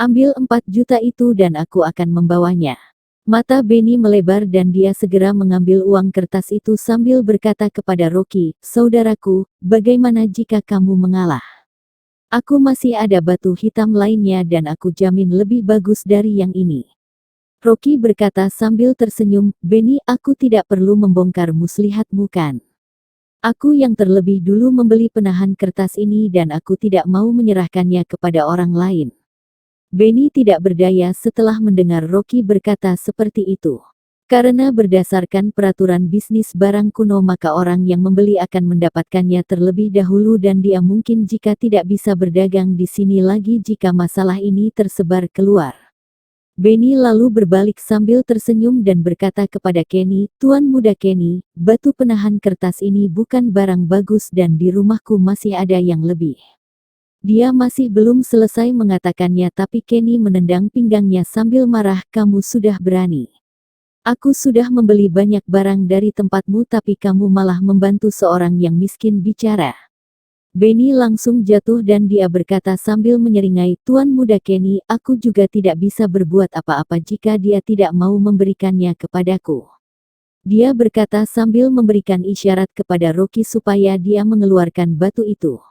Ambil 4 juta itu dan aku akan membawanya. Mata Benny melebar dan dia segera mengambil uang kertas itu sambil berkata kepada Rocky, saudaraku, bagaimana jika kamu mengalah? Aku masih ada batu hitam lainnya dan aku jamin lebih bagus dari yang ini. Rocky berkata sambil tersenyum, Benny, aku tidak perlu membongkar muslihatmu kan. Aku yang terlebih dulu membeli penahan kertas ini dan aku tidak mau menyerahkannya kepada orang lain. Benny tidak berdaya setelah mendengar Rocky berkata seperti itu. Karena berdasarkan peraturan bisnis barang kuno maka orang yang membeli akan mendapatkannya terlebih dahulu dan dia mungkin jika tidak bisa berdagang di sini lagi jika masalah ini tersebar keluar. Benny lalu berbalik sambil tersenyum dan berkata kepada Kenny, Tuan Muda Kenny, batu penahan kertas ini bukan barang bagus dan di rumahku masih ada yang lebih. Dia masih belum selesai mengatakannya tapi Kenny menendang pinggangnya sambil marah, kamu sudah berani. Aku sudah membeli banyak barang dari tempatmu tapi kamu malah membantu seorang yang miskin bicara. Benny langsung jatuh dan dia berkata sambil menyeringai, Tuan Muda Kenny, aku juga tidak bisa berbuat apa-apa jika dia tidak mau memberikannya kepadaku. Dia berkata sambil memberikan isyarat kepada Rocky supaya dia mengeluarkan batu itu.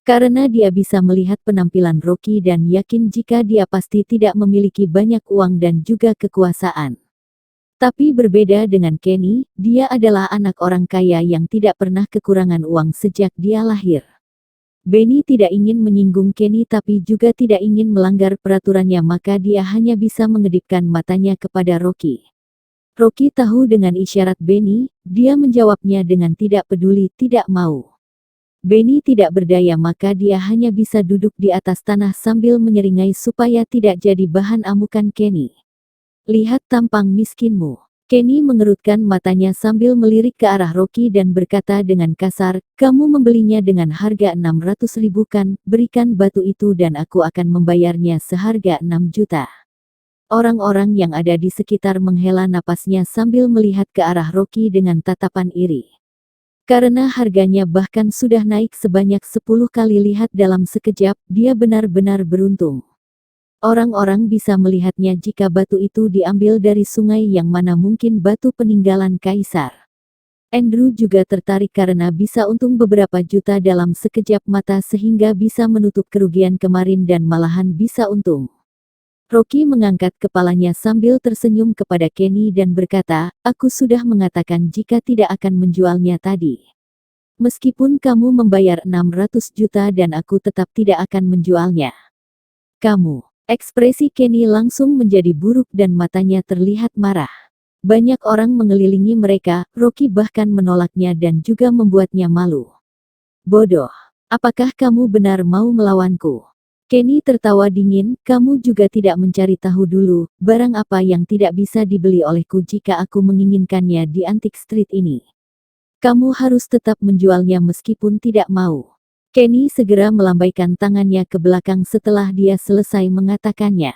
Karena dia bisa melihat penampilan Rocky dan yakin jika dia pasti tidak memiliki banyak uang dan juga kekuasaan. Tapi berbeda dengan Kenny, dia adalah anak orang kaya yang tidak pernah kekurangan uang sejak dia lahir. Benny tidak ingin menyinggung Kenny tapi juga tidak ingin melanggar peraturannya, maka dia hanya bisa mengedipkan matanya kepada Rocky. Rocky tahu dengan isyarat Benny, dia menjawabnya dengan tidak peduli, tidak mau. Benny tidak berdaya, maka dia hanya bisa duduk di atas tanah sambil menyeringai supaya tidak jadi bahan amukan Kenny. Lihat tampang miskinmu. Kenny mengerutkan matanya sambil melirik ke arah Rocky dan berkata dengan kasar, kamu membelinya dengan harga 600.000 kan, berikan batu itu dan aku akan membayarnya seharga 6 juta. Orang-orang yang ada di sekitar menghela napasnya sambil melihat ke arah Rocky dengan tatapan iri. Karena harganya bahkan sudah naik sebanyak 10 kali lihat dalam sekejap, dia benar-benar beruntung. Orang-orang bisa melihatnya jika batu itu diambil dari sungai yang mana mungkin batu peninggalan kaisar. Andrew juga tertarik karena bisa untung beberapa juta dalam sekejap mata sehingga bisa menutup kerugian kemarin dan malahan bisa untung. Rocky mengangkat kepalanya sambil tersenyum kepada Kenny dan berkata, aku sudah mengatakan jika tidak akan menjualnya tadi. Meskipun kamu membayar 600 juta dan aku tetap tidak akan menjualnya. Kamu. Ekspresi Kenny langsung menjadi buruk dan matanya terlihat marah. Banyak orang mengelilingi mereka, Rocky bahkan menolaknya dan juga membuatnya malu. Bodoh. Apakah kamu benar mau melawanku? Kenny tertawa dingin, kamu juga tidak mencari tahu dulu, barang apa yang tidak bisa dibeli olehku jika aku menginginkannya di Antique Street ini. Kamu harus tetap menjualnya meskipun tidak mau. Kenny segera melambaikan tangannya ke belakang setelah dia selesai mengatakannya.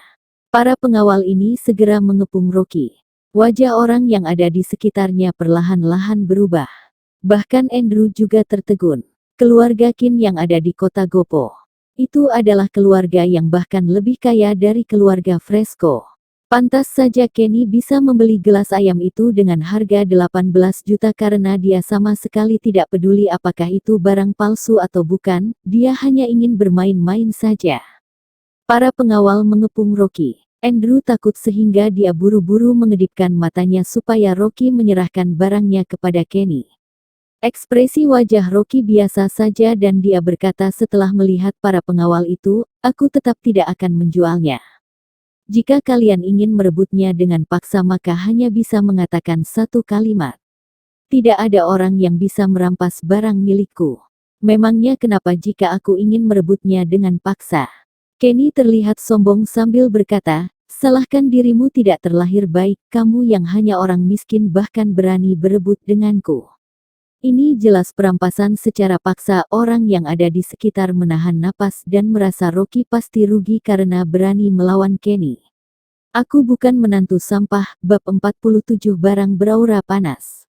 Para pengawal ini segera mengepung Rocky. Wajah orang yang ada di sekitarnya perlahan-lahan berubah. Bahkan Andrew juga tertegun. Keluarga Kin yang ada di kota Gopo. Itu adalah keluarga yang bahkan lebih kaya dari keluarga Fresco. Pantas saja Kenny bisa membeli gelas ayam itu dengan harga 18 juta karena dia sama sekali tidak peduli apakah itu barang palsu atau bukan, dia hanya ingin bermain-main saja. Para pengawal mengepung Rocky. Andrew takut sehingga dia buru-buru mengedipkan matanya supaya Rocky menyerahkan barangnya kepada Kenny. Ekspresi wajah Rocky biasa saja dan dia berkata setelah melihat para pengawal itu, aku tetap tidak akan menjualnya. Jika kalian ingin merebutnya dengan paksa maka hanya bisa mengatakan satu kalimat. Tidak ada orang yang bisa merampas barang milikku. Memangnya kenapa jika aku ingin merebutnya dengan paksa? Kenny terlihat sombong sambil berkata, salahkan dirimu tidak terlahir baik, kamu yang hanya orang miskin bahkan berani berebut denganku. Ini jelas perampasan secara paksa. Orang yang ada di sekitar menahan napas dan merasa Rocky pasti rugi karena berani melawan Kenny. Aku bukan menantu sampah, bab 47 barang beraura panas.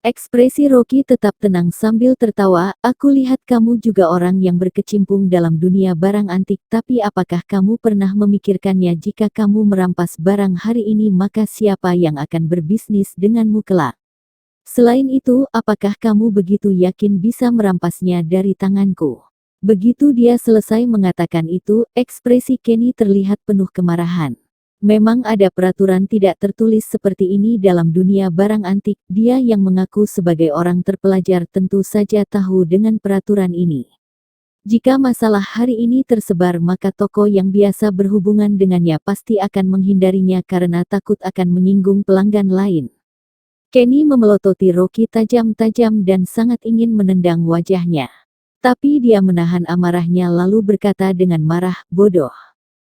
Ekspresi Rocky tetap tenang sambil tertawa, aku lihat kamu juga orang yang berkecimpung dalam dunia barang antik, tapi apakah kamu pernah memikirkannya jika kamu merampas barang hari ini maka siapa yang akan berbisnis denganmu kelak? Selain itu, apakah kamu begitu yakin bisa merampasnya dari tanganku? Begitu dia selesai mengatakan itu, ekspresi Kenny terlihat penuh kemarahan. Memang ada peraturan tidak tertulis seperti ini dalam dunia barang antik, dia yang mengaku sebagai orang terpelajar tentu saja tahu dengan peraturan ini. Jika masalah hari ini tersebar maka toko yang biasa berhubungan dengannya pasti akan menghindarinya karena takut akan menyinggung pelanggan lain. Kenny memelototi Rocky tajam-tajam dan sangat ingin menendang wajahnya. Tapi dia menahan amarahnya lalu berkata dengan marah, bodoh.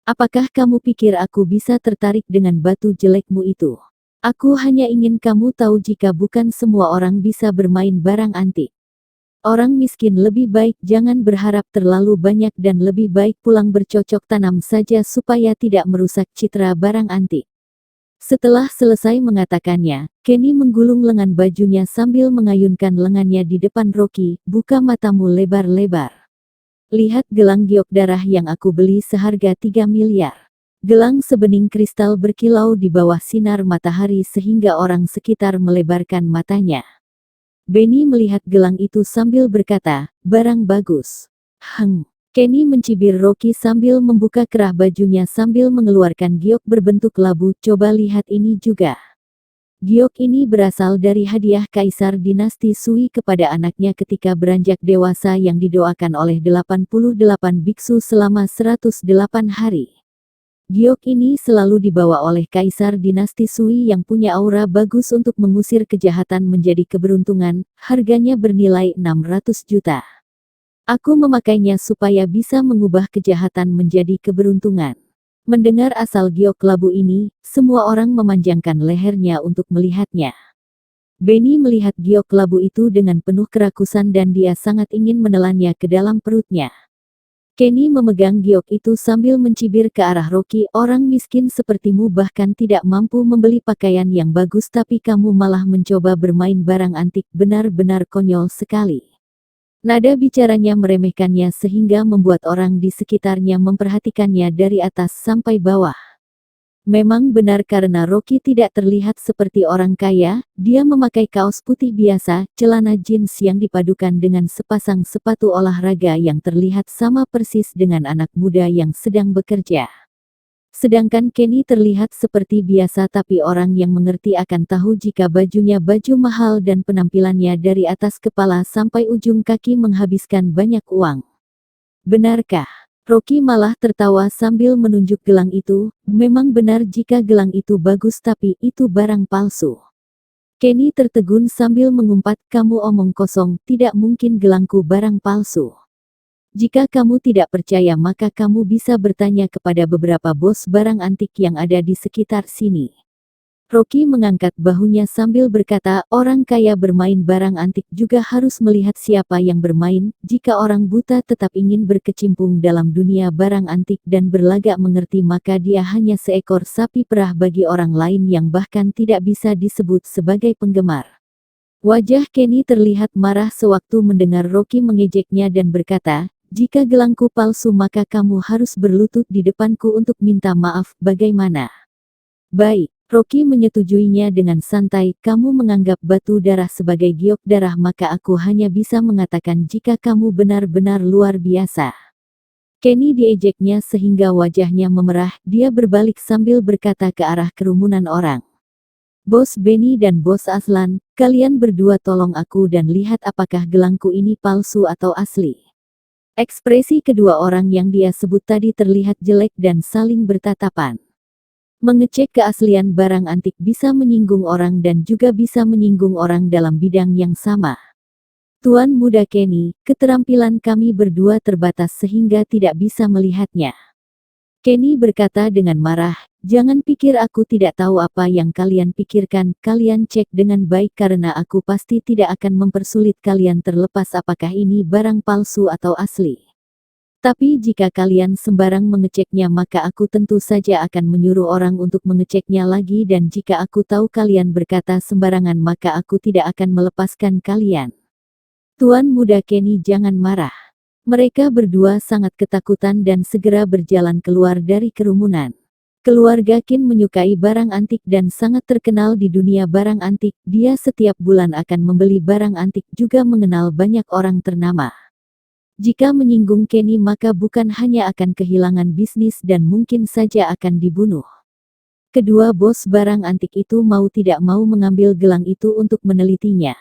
Apakah kamu pikir aku bisa tertarik dengan batu jelekmu itu? Aku hanya ingin kamu tahu jika bukan semua orang bisa bermain barang antik. Orang miskin lebih baik jangan berharap terlalu banyak dan lebih baik pulang bercocok tanam saja supaya tidak merusak citra barang antik. Setelah selesai mengatakannya, Kenny menggulung lengan bajunya sambil mengayunkan lengannya di depan Rocky, buka matamu lebar-lebar. Lihat gelang giok darah yang aku beli seharga 3 miliar. Gelang sebening kristal berkilau di bawah sinar matahari sehingga orang sekitar melebarkan matanya. Benny melihat gelang itu sambil berkata, barang bagus. Kenny mencibir Rocky sambil membuka kerah bajunya sambil mengeluarkan giok berbentuk labu, coba lihat ini juga. Giok ini berasal dari hadiah Kaisar Dinasti Sui kepada anaknya ketika beranjak dewasa yang didoakan oleh 88 biksu selama 108 hari. Giok ini selalu dibawa oleh Kaisar Dinasti Sui yang punya aura bagus untuk mengusir kejahatan menjadi keberuntungan, harganya bernilai 600 juta. Aku memakainya supaya bisa mengubah kejahatan menjadi keberuntungan. Mendengar asal giok labu ini, semua orang memanjangkan lehernya untuk melihatnya. Benny melihat giok labu itu dengan penuh kerakusan dan dia sangat ingin menelannya ke dalam perutnya. Kenny memegang giok itu sambil mencibir ke arah Rocky, orang miskin sepertimu bahkan tidak mampu membeli pakaian yang bagus tapi kamu malah mencoba bermain barang antik, benar-benar konyol sekali. Nada bicaranya meremehkannya sehingga membuat orang di sekitarnya memperhatikannya dari atas sampai bawah. Memang benar karena Rocky tidak terlihat seperti orang kaya, dia memakai kaos putih biasa, celana jeans yang dipadukan dengan sepasang sepatu olahraga yang terlihat sama persis dengan anak muda yang sedang bekerja. Sedangkan Kenny terlihat seperti biasa tapi orang yang mengerti akan tahu jika bajunya baju mahal dan penampilannya dari atas kepala sampai ujung kaki menghabiskan banyak uang. Benarkah? Rocky malah tertawa sambil menunjuk gelang itu, memang benar jika gelang itu bagus tapi itu barang palsu. Kenny tertegun sambil mengumpat, kamu omong kosong, tidak mungkin gelangku barang palsu. Jika kamu tidak percaya maka kamu bisa bertanya kepada beberapa bos barang antik yang ada di sekitar sini. Rocky mengangkat bahunya sambil berkata, orang kaya bermain barang antik juga harus melihat siapa yang bermain, jika orang buta tetap ingin berkecimpung dalam dunia barang antik dan berlagak mengerti maka dia hanya seekor sapi perah bagi orang lain yang bahkan tidak bisa disebut sebagai penggemar. Wajah Kenny terlihat marah sewaktu mendengar Rocky mengejeknya dan berkata, jika gelangku palsu maka kamu harus berlutut di depanku untuk minta maaf, bagaimana? Baik, Rocky menyetujuinya dengan santai, kamu menganggap batu darah sebagai giok darah maka aku hanya bisa mengatakan jika kamu benar-benar luar biasa. Kenny diejeknya sehingga wajahnya memerah, dia berbalik sambil berkata ke arah kerumunan orang. Bos Benny dan Bos Aslan, kalian berdua tolong aku dan lihat apakah gelangku ini palsu atau asli. Ekspresi kedua orang yang dia sebut tadi terlihat jelek dan saling bertatapan. Mengecek keaslian barang antik bisa menyinggung orang dan juga bisa menyinggung orang dalam bidang yang sama. Tuan Muda Kenny, keterampilan kami berdua terbatas sehingga tidak bisa melihatnya. Kenny berkata dengan marah, jangan pikir aku tidak tahu apa yang kalian pikirkan, kalian cek dengan baik karena aku pasti tidak akan mempersulit kalian terlepas apakah ini barang palsu atau asli. Tapi jika kalian sembarang mengeceknya maka aku tentu saja akan menyuruh orang untuk mengeceknya lagi dan jika aku tahu kalian berkata sembarangan maka aku tidak akan melepaskan kalian. Tuan Muda Kenny jangan marah. Mereka berdua sangat ketakutan dan segera berjalan keluar dari kerumunan. Keluarga Qin menyukai barang antik dan sangat terkenal di dunia barang antik. Dia setiap bulan akan membeli barang antik juga mengenal banyak orang ternama. Jika menyinggung Kenny maka bukan hanya akan kehilangan bisnis dan mungkin saja akan dibunuh. Kedua bos barang antik itu mau tidak mau mengambil gelang itu untuk menelitinya.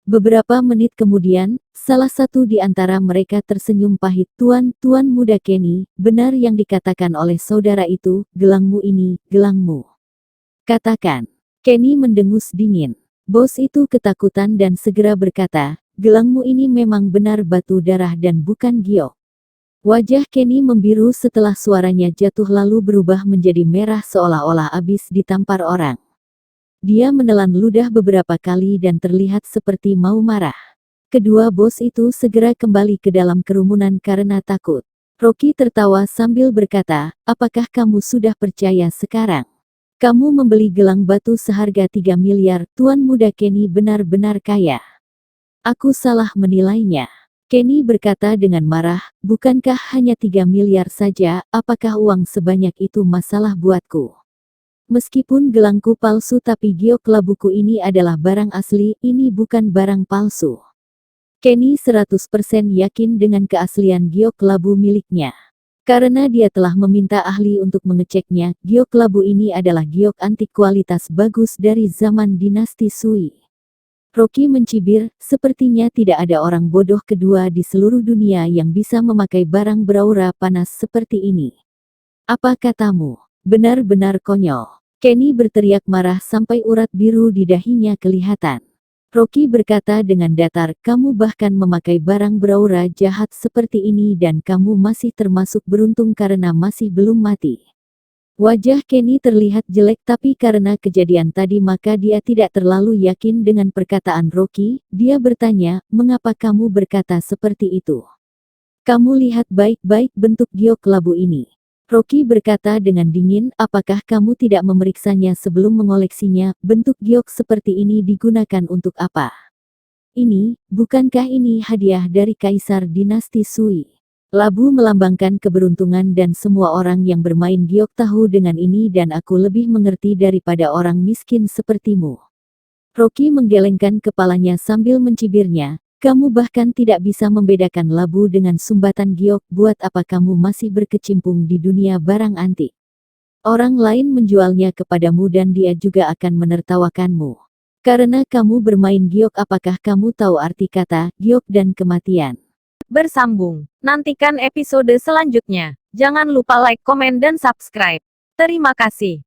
Beberapa menit kemudian, salah satu di antara mereka tersenyum pahit. Tuan Muda Kenny, benar yang dikatakan oleh saudara itu, gelangmu ini, gelangmu. Katakan. Kenny mendengus dingin. Bos itu ketakutan dan segera berkata, gelangmu ini memang benar batu darah dan bukan giok. Wajah Kenny membiru setelah suaranya jatuh lalu berubah menjadi merah seolah-olah habis ditampar orang. Dia menelan ludah beberapa kali dan terlihat seperti mau marah. Kedua bos itu segera kembali ke dalam kerumunan karena takut. Rocky tertawa sambil berkata, apakah kamu sudah percaya sekarang? Kamu membeli gelang batu seharga 3 miliar, Tuan Muda Kenny benar-benar kaya. Aku salah menilainya. Kenny berkata dengan marah, bukankah hanya 3 miliar saja, apakah uang sebanyak itu masalah buatku? Meskipun gelangku palsu tapi giok labuku ini adalah barang asli, ini bukan barang palsu. Kenny 100% yakin dengan keaslian giok labu miliknya. Karena dia telah meminta ahli untuk mengeceknya, giok labu ini adalah giok antik kualitas bagus dari zaman dinasti Sui. Rocky mencibir, sepertinya tidak ada orang bodoh kedua di seluruh dunia yang bisa memakai barang beraura panas seperti ini. Apa katamu? Benar-benar konyol. Kenny berteriak marah sampai urat biru di dahinya kelihatan. Rocky berkata dengan datar, kamu bahkan memakai barang beraura jahat seperti ini dan kamu masih termasuk beruntung karena masih belum mati. Wajah Kenny terlihat jelek tapi karena kejadian tadi maka dia tidak terlalu yakin dengan perkataan Rocky. Dia bertanya, mengapa kamu berkata seperti itu? Kamu lihat baik-baik bentuk giok labu ini. Rocky berkata dengan dingin, apakah kamu tidak memeriksanya sebelum mengoleksinya? Bentuk giok seperti ini digunakan untuk apa? Bukankah ini hadiah dari Kaisar Dinasti Sui? Labu melambangkan keberuntungan dan semua orang yang bermain giok tahu dengan ini dan aku lebih mengerti daripada orang miskin sepertimu. Rocky menggelengkan kepalanya sambil mencibirnya. Kamu bahkan tidak bisa membedakan labu dengan sumbatan giok, buat apa kamu masih berkecimpung di dunia barang antik? Orang lain menjualnya kepadamu dan dia juga akan menertawakanmu. Karena kamu bermain giok, apakah kamu tahu arti kata giok dan kematian? Bersambung. Nantikan episode selanjutnya. Jangan lupa like, komen, dan subscribe. Terima kasih.